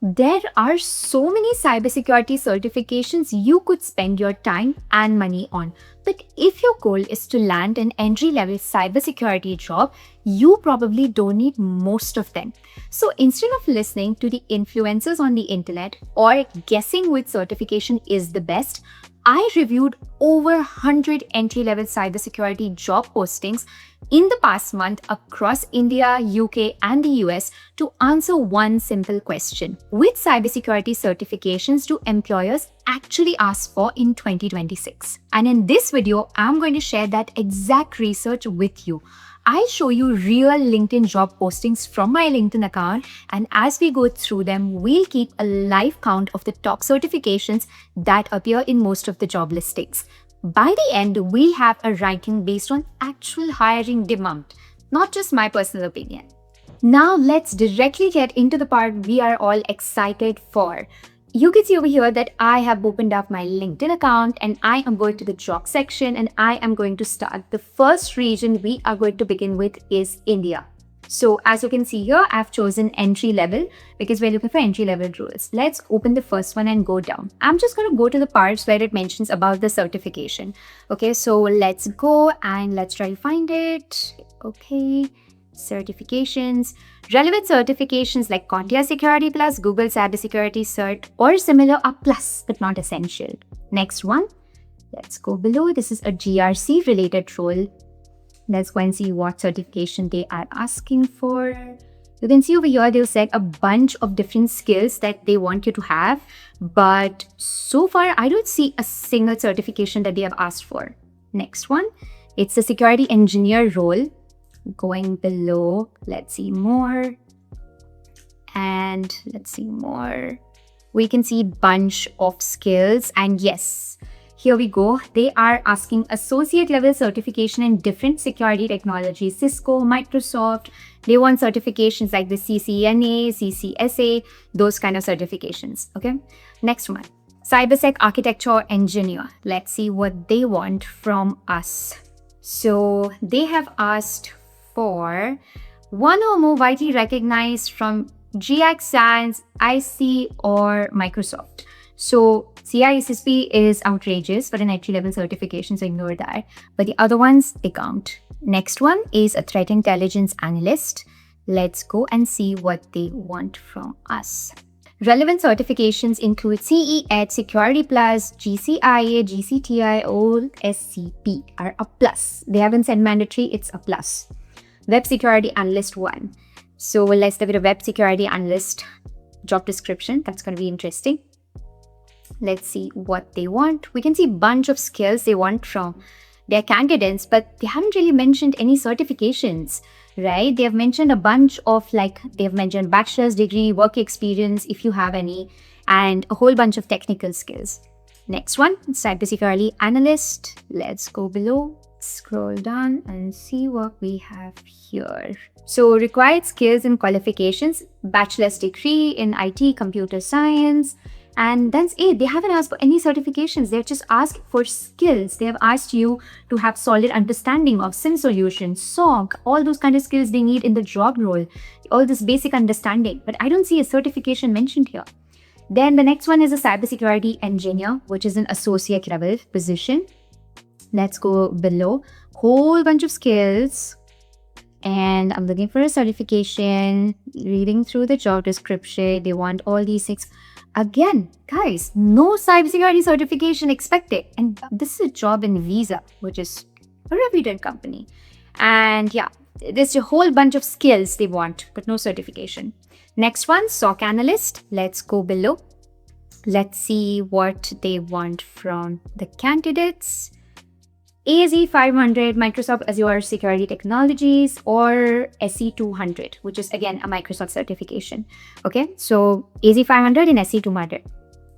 There are so many cybersecurity certifications you could spend your time and money on. But if your goal is to land an entry level cybersecurity job, you probably don't need most of them. So instead of listening to the influencers on the internet or guessing which certification is the best, I reviewed over 100 entry level cybersecurity job postings in the past month across India, UK, and the US to answer one simple question: which cybersecurity certifications do employers actually ask for in 2026? And in this video, I'm going to share that exact research with you. I'll show you real LinkedIn job postings from my LinkedIn account, and as we go through them, we'll keep a live count of the top certifications that appear in most of the job listings. By the end, we'll have a ranking based on actual hiring demand, not just my personal opinion. Now let's directly get into the part we are all excited for. You can see over here that I have opened up my LinkedIn account and I am going to the job section and I am going to start. The first region we are going to begin with is India. So as you can see here, I've chosen entry level because we're looking for entry level roles. Let's open the first one and go down. I'm just going to go to the parts where it mentions about the certification. Okay, so let's go and let's try to find it. Okay. Certifications. Relevant certifications like CompTIA Security Plus, Google Cybersecurity Cert or similar are plus but not essential. Next one, let's go below. This is a GRC related role. Let's go and see what certification they are asking for. You can see over here they've said a bunch of different skills that they want you to have, but so far I don't see a single certification that they have asked for. Next one, it's a security engineer role. Going below, let's see more. And let's see more. We can see bunch of skills, and yes, here we go. They are asking associate level certification in different security technologies, Cisco, Microsoft. They want certifications like the CCNA, CCSA, those kind of certifications. Okay. Next one, cybersec architecture engineer. Let's see what they want from us. So they have asked for one or more widely recognized from GX, SANS, IC, or Microsoft. So CISSP is outrageous for an entry-level certification, so ignore that. But the other ones, they count. Next one is a threat intelligence analyst. Let's go and see what they want from us. Relevant certifications include CE Edge, Security Plus, GCIA, GCTI, or SCP are a plus. They haven't said mandatory, it's a plus. Web Security Analyst 1. So let's look at a Web Security Analyst job description. That's going to be interesting. Let's see what they want. We can see a bunch of skills they want from their candidates, but they haven't really mentioned any certifications, right? They have mentioned a bunch of they've mentioned bachelor's degree, work experience, if you have any, and a whole bunch of technical skills. Next one, Cybersecurity Analyst. Let's go below. Scroll down and see what we have here. So required skills and qualifications, bachelor's degree in IT, computer science, and that's it. They haven't asked for any certifications. They've just asked for skills. They have asked you to have solid understanding of SIM solutions, SOC, all those kind of skills they need in the job role, all this basic understanding. But I don't see a certification mentioned here. Then the next one is a cybersecurity engineer, which is an associate level position. Let's go below. Whole bunch of skills. And I'm looking for a certification. Reading through the job description. They want all these things. Again, guys, no cybersecurity certification expected. And this is a job in Visa, which is a reputed company. And yeah, there's a whole bunch of skills they want, but no certification. Next one, SOC analyst. Let's go below. Let's see what they want from the candidates. AZ 500, Microsoft Azure Security Technologies, or SC 200, which is again a Microsoft certification. Okay, so AZ 500 and SC 200.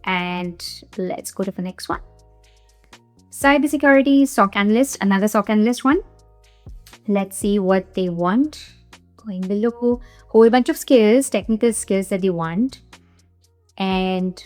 And let's go to the next one. Cybersecurity SOC analyst, another SOC analyst one. Let's see what they want. Going below, whole bunch of skills, technical skills that they want. And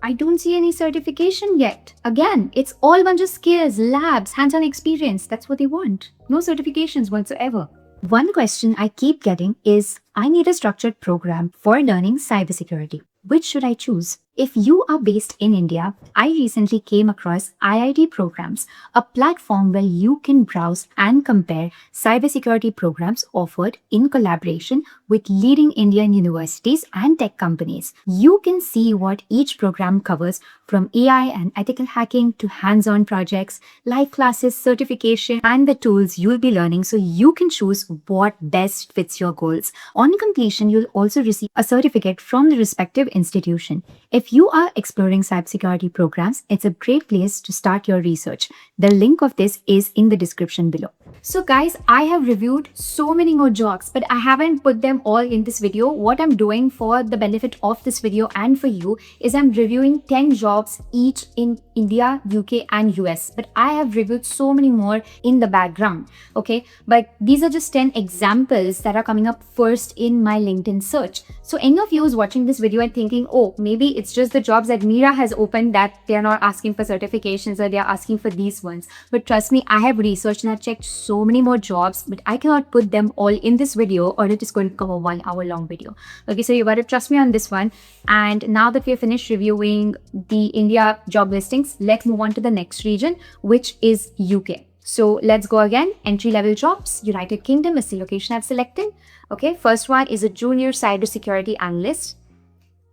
I don't see any certification yet. Again, it's all bunch of skills, labs, hands-on experience. That's what they want. No certifications whatsoever. One question I keep getting is, I need a structured program for learning cybersecurity. Which should I choose? If you are based in India, I recently came across IIT Programs, a platform where you can browse and compare cybersecurity programs offered in collaboration with leading Indian universities and tech companies. You can see what each program covers, from AI and ethical hacking to hands-on projects, live classes, certification, and the tools you'll be learning, so you can choose what best fits your goals. On completion, you'll also receive a certificate from the respective institution. If you are exploring cybersecurity programs, it's a great place to start your research. The link of this is in the description below. So guys, I have reviewed so many more jobs, but I haven't put them all in this video. What I'm doing for the benefit of this video and for you is I'm reviewing 10 jobs each in India, UK and US. But I have reviewed so many more in the background, okay? But these are just 10 examples that are coming up first in my LinkedIn search. So any of you who's watching this video and thinking, oh, maybe it's just the jobs that Mira has opened that they're not asking for certifications or they're asking for these ones. But trust me, I have researched and I've checked so many more jobs, but I cannot put them all in this video or it is going to cover 1 hour long video. Okay, so you gotta trust me on this one. And now that we've finished reviewing the India job listings, let's move on to the next region, which is UK. So let's go again. Entry-level jobs, United Kingdom is the location I've selected. Okay, first one is a junior cybersecurity analyst,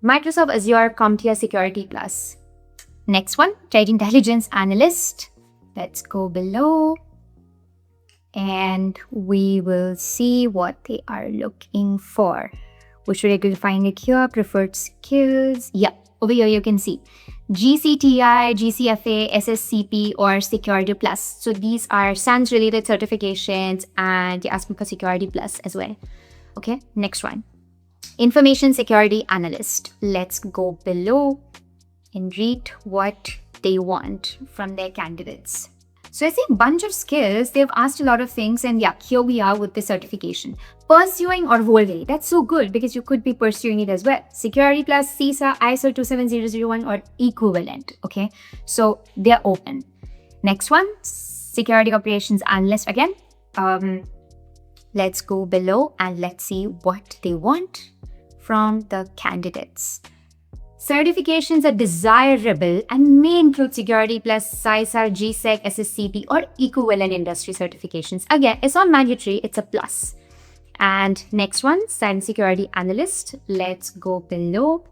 Microsoft Azure CompTIA Security Plus. Next one, trade intelligence analyst. Let's go below and we will see what they are looking for. We should be able to find it here. Preferred skills. Yeah, over here you can see GCTI, GCFA, SSCP, or Security Plus. So these are SANS related certifications and they're asking for Security Plus as well. Okay, next one. Information Security Analyst. Let's go below and read what they want from their candidates. So I see a bunch of skills. They've asked a lot of things and yeah, here we are with the certification. Pursuing or Volvay. That's so good because you could be pursuing it as well. Security Plus, CISA, ISO 27001 or equivalent. Okay, so they're open. Next one, Security Operations Analyst again. Let's go below and let's see what they want from the candidates. Certifications are desirable and may include Security Plus, CISA, GSEC, SSCP, or equivalent industry certifications. Again, it's not mandatory, it's a plus. And next one, Cybersecurity Analyst. Let's go below,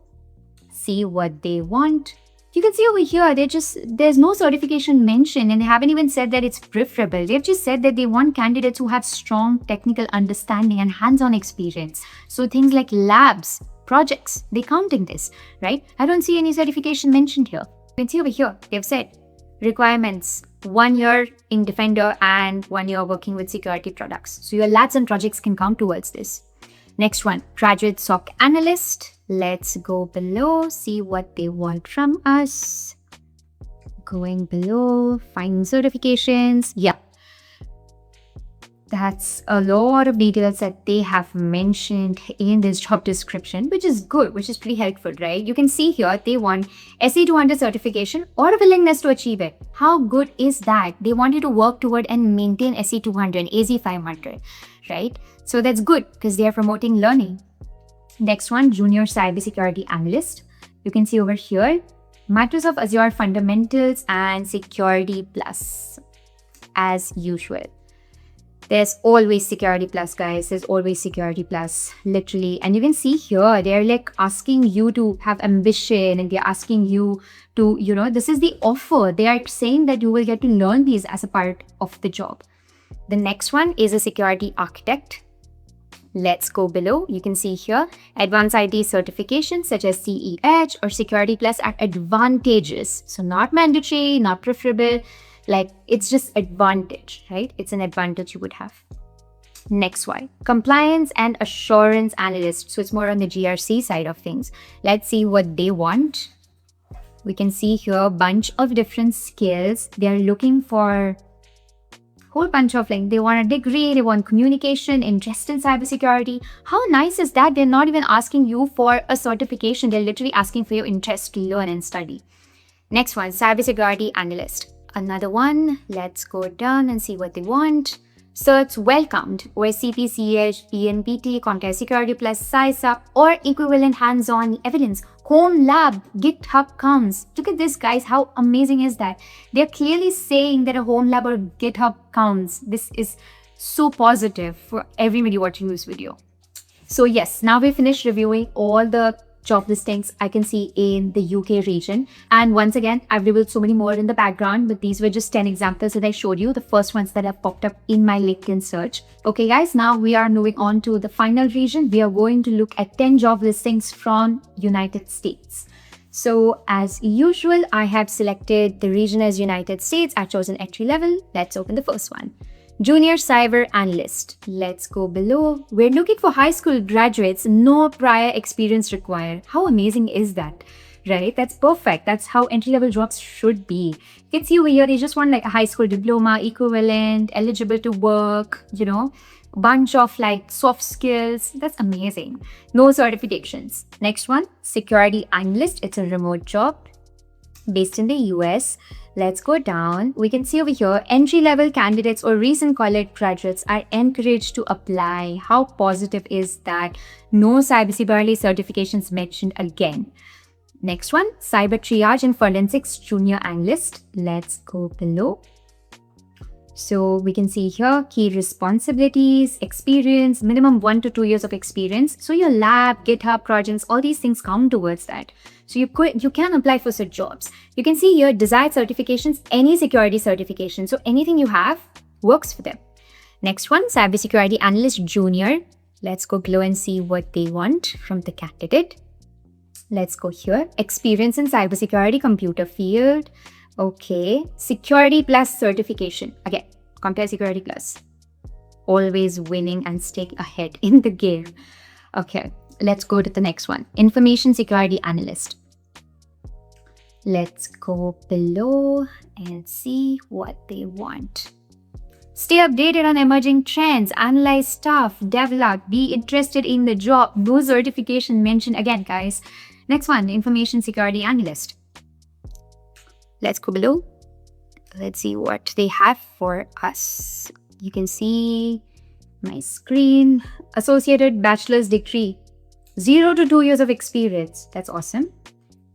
see what they want. You can see over here, there's no certification mentioned and they haven't even said that it's preferable. They've just said that they want candidates who have strong technical understanding and hands-on experience. So things like labs, projects, they count in this, right? I don't see any certification mentioned here. You can see over here, they've said requirements, 1 year in Defender and 1 year working with security products. So your labs and projects can count towards this. Next one, graduate SOC analyst. Let's go below, see what they want from us. Going below, finding certifications. Yeah. That's a lot of details that they have mentioned in this job description, which is good, which is pretty helpful, right? You can see here they want SE200 certification or a willingness to achieve it. How good is that? They want you to work toward and maintain SE200 and AZ500, right? So that's good because they are promoting learning. Next one, junior cybersecurity analyst. You can see over here, Microsoft Azure Fundamentals and Security Plus, as usual. There's always Security Plus, guys. There's always Security Plus, literally. And you can see here, they're like asking you to have ambition and they're asking you to, this is the offer. They are saying that you will get to learn these as a part of the job. The next one is a security architect. Let's go below. You can see here, advanced IT certifications such as CE Edge or Security Plus are advantageous. So not mandatory, not preferable. Like it's just advantage, right? It's an advantage you would have. Next one, compliance and assurance analyst. So it's more on the GRC side of things. Let's see what they want. We can see here a bunch of different skills. They're looking for whole bunch of they want a degree, they want communication, interest in cybersecurity. How nice is that? They're not even asking you for a certification. They're literally asking for your interest to learn and study. Next one, cybersecurity analyst. Another one. Let's go down and see what they want. Certs welcomed were CPCH, ENPT, Computer Security Plus, SISA, or equivalent hands-on evidence. Home lab, GitHub counts. Look at this, guys. How amazing is that? They're clearly saying that a home lab or GitHub counts. This is so positive for everybody watching this video. So yes, now we finished reviewing all the job listings I can see in the UK region. And once again, I've revealed so many more in the background, but these were just 10 examples that I showed you, the first ones that have popped up in my LinkedIn search. Okay guys, now we are moving on to the final region. We are going to look at 10 job listings from United States. So as usual, I have selected the region as United States. I've chosen entry level. Let's open the first one. Junior Cyber Analyst. Let's go below. We're looking for high school graduates, no prior experience required. How amazing is that? Right? That's perfect. That's how entry-level jobs should be. You can see over here, they just want like a high school diploma, equivalent, eligible to work, bunch of like soft skills. That's amazing. No certifications. Next one, Security Analyst. It's a remote job based in the US. Let's go down. We can see over here, entry-level candidates or recent college graduates are encouraged to apply. How positive is that? No cybersecurity certifications mentioned again. Next one, Cyber Triage and Forensics Junior Analyst. Let's go below. So we can see here, key responsibilities, experience, minimum 1 to 2 years of experience. So your lab, GitHub projects, all these things count towards that. So you can apply for such jobs. You can see here, desired certifications, any security certification. So anything you have works for them. Next one, Cybersecurity Analyst Junior. Let's go below and see what they want from the candidate. Let's go here, experience in cybersecurity computer field. Okay, Security Plus certification. Again, Computer Security Plus. Always winning and staying ahead in the game. Okay, let's go to the next one. Information Security Analyst. Let's go below and see what they want. Stay updated on emerging trends, analyze stuff, develop, be interested in the job. No certification mentioned again, guys. Next one, Information Security Analyst. Let's go below. Let's see what they have for us. You can see my screen. Associated bachelor's degree. 0 to 2 years of experience. That's awesome.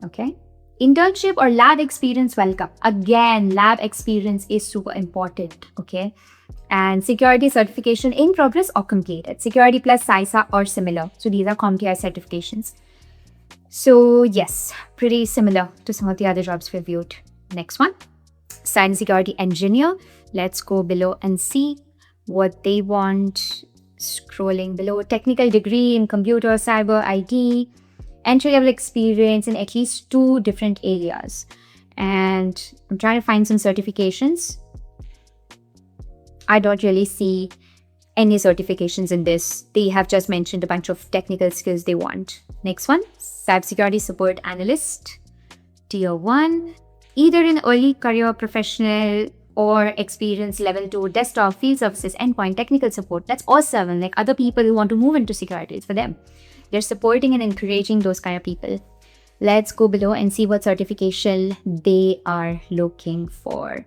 Okay. Internship or lab experience welcome. Again, lab experience is super important. Okay. And security certification in progress or completed. Security Plus, SISA or similar. So these are CompTIA certifications. So yes, pretty similar to some of the other jobs we've viewed. Next one, Cybersecurity Engineer. Let's go below and see what they want. Scrolling below, technical degree in computer, cyber, IT, entry-level experience in at least 2 different areas. And I'm trying to find some certifications. I don't really see any certifications in this. They have just mentioned a bunch of technical skills they want. Next one, Cybersecurity Support Analyst, Tier 1. Either in early career professional or experience level 2, desktop, field services, endpoint, technical support. That's awesome. And like other people who want to move into security, it's for them. They're supporting and encouraging those kind of people. Let's go below and see what certification they are looking for.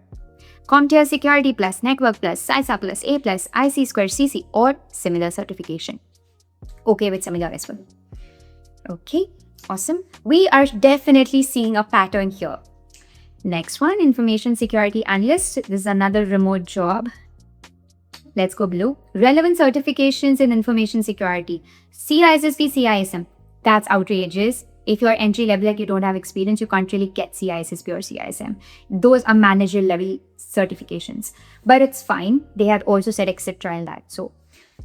CompTIA Security Plus, Network Plus, SISA Plus, A Plus, IC Square, CC, or similar certification. Okay with similar as well. Okay, awesome. We are definitely seeing a pattern here. Next one, Information Security Analyst. This is another remote job. Let's go below. Relevant certifications in information security. CISSP, CISM. That's outrageous. If you're entry level, like you don't have experience, you can't really get CISSP or CISM. Those are manager level certifications. But it's fine. They had also said etc. and that. So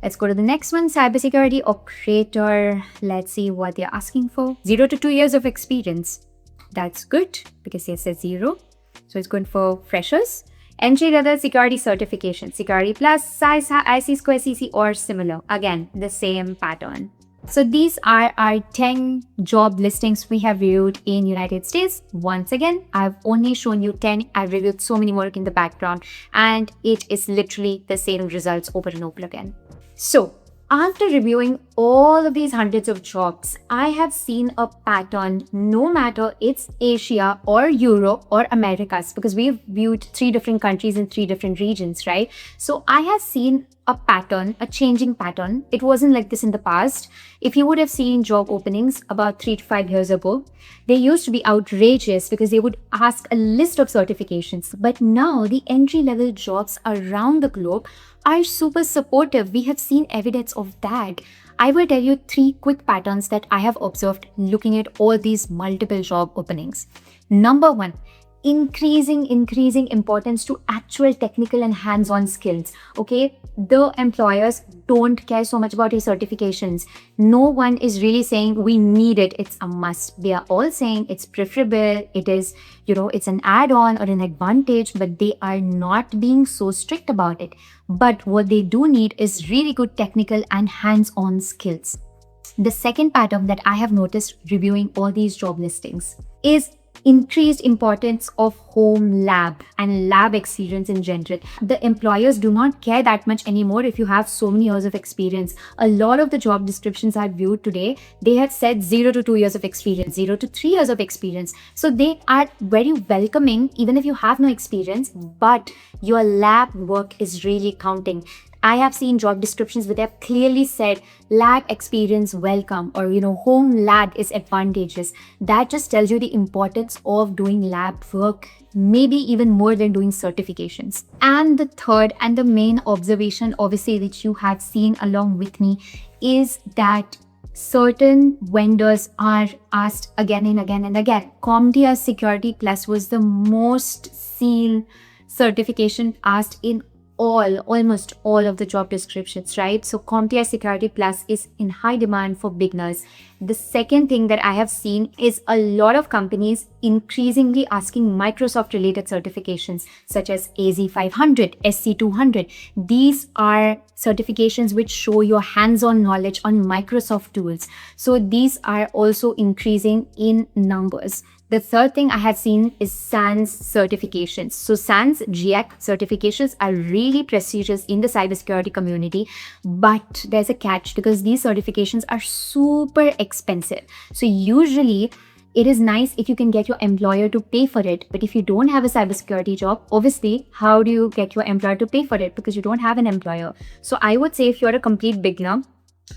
let's go to the next one. Cybersecurity Operator. Let's see what they're asking for. 0 to 2 years of experience. That's good because it says 0. So it's good for freshers. Entry-level security certification. Security Plus, SISA, IC Square, CC or similar. Again, the same pattern. So these are our 10 job listings we have viewed in United States. Once again, I've only shown you 10. I've reviewed so many more in the background and it is literally the same results over and over again. So after reviewing all of these hundreds of jobs, I have seen a pattern, no matter it's Asia or Europe or Americas, because we've viewed 3 different countries in 3 different regions, right? So I have seen a pattern, a changing pattern. It wasn't like this in the past. If you would have seen job openings about 3 to 5 years ago, they used to be outrageous because they would ask a list of certifications. But now the entry level jobs around the globe are super supportive. We have seen evidence of that. I will tell you 3 quick patterns that I have observed looking at all these multiple job openings. Number 1, increasing importance to actual technical and hands-on skills. Okay, the employers don't care so much about your certifications. No one is really saying we need it, it's a must. They are all saying it's preferable, it is, it's an add-on or an advantage, but they are not being so strict about it. But what they do need is really good technical and hands-on skills. The second pattern that I have noticed reviewing all these job listings is increased importance of home lab and lab experience in general. The employers do not care that much anymore if you have so many years of experience. A lot of the job descriptions I've viewed today, they have said 0 to 2 years of experience, 0 to 3 years of experience. So they are very welcoming even if you have no experience, but your lab work is really counting. I have seen job descriptions where they have clearly said lab experience welcome, or home lab is advantageous. That just tells you the importance of doing lab work, maybe even more than doing certifications. And the third and the main observation, obviously, which you have seen along with me, is that certain vendors are asked again and again and again. CompTIA Security Plus was the most seen certification asked in almost all of the job descriptions, right? So CompTIA Security Plus is in high demand for beginners. The second thing that I have seen is a lot of companies increasingly asking Microsoft related certifications such as AZ500, SC200. These are certifications which show your hands-on knowledge on Microsoft tools. So these are also increasing in numbers. The third thing I have seen is SANS certifications. So SANS GIAC certifications are really prestigious in the cybersecurity community, but there's a catch because these certifications are super expensive. So usually it is nice if you can get your employer to pay for it. But if you don't have a cybersecurity job, obviously, how do you get your employer to pay for it? Because you don't have an employer. So I would say if you're a complete beginner,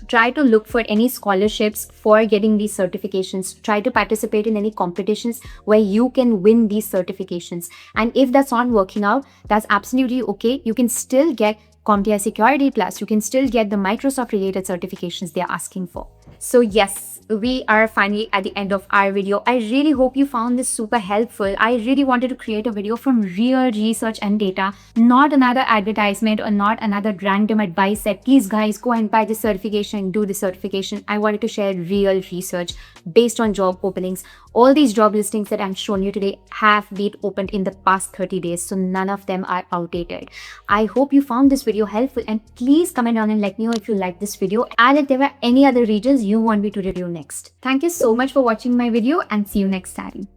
try to look for any scholarships for getting these certifications. Try to participate in any competitions where you can win these certifications. And if that's not working out, that's absolutely okay. You can still get CompTIA Security Plus. You can still get the Microsoft related certifications they're asking for. So yes, we are finally at the end of our video. I really hope you found this super helpful. I really wanted to create a video from real research and data, not another advertisement or not another random advice that please guys go and buy this certification, do this certification. I wanted to share real research based on job openings. All these job listings that I'm showing you today have been opened in the past 30 days, so none of them are outdated. I hope you found this video helpful, and please comment down and let me know if you like this video and if there were any other regions you want me to review next. Thank you so much for watching my video, and see you next time.